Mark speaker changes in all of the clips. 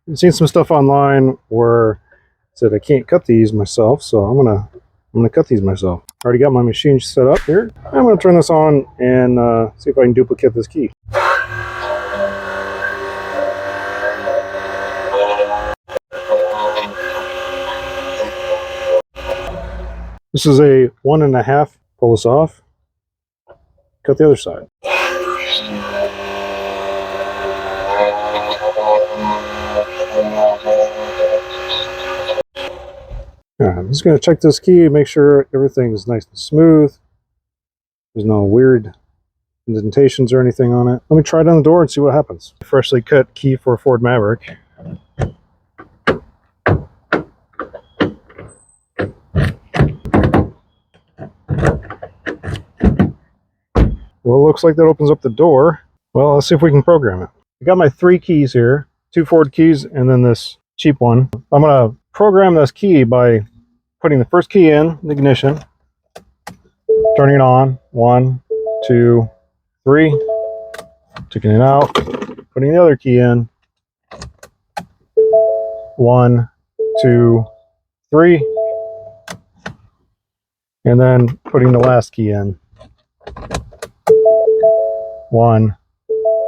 Speaker 1: I've seen some stuff online where it said I can't cut these myself, so I'm gonna cut these myself. Already got my machine set up here. I'm gonna turn this on and see if I can duplicate this key. This is a 1.5. Pull this off. Cut the other side. I'm just going to check this key, make sure everything's nice and smooth. There's no weird indentations or anything on it. Let me try it on the door and see what happens. Freshly cut key for Ford Maverick. Well, it looks like that opens up the door. Well, let's see if we can program it. I got my 3 keys here, 2 Ford keys and then this cheap one. I'm going to program this key by putting the first key in the ignition, turning it on, 1, 2, 3, taking it out, putting the other key in, 1, 2, 3, and then putting the last key in, 1,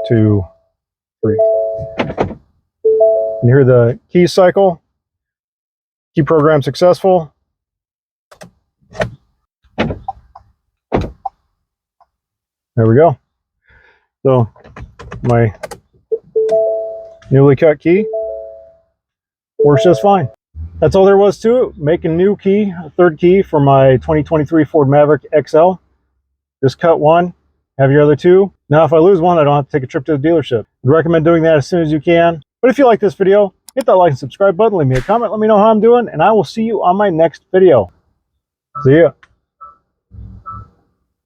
Speaker 1: 2, 3. And hear the key cycle. Key program successful. There we go. So my newly cut key works just fine. That's all there was to it. Make a new key, a 3rd key for my 2023 Ford Maverick XL. Just cut one, have your other 2. Now if I lose one, I don't have to take a trip to the dealership. I'd recommend doing that as soon as you can. But if you like this video, hit that like and subscribe button, leave me a comment, let me know how I'm doing, and I will see you on my next video. See ya.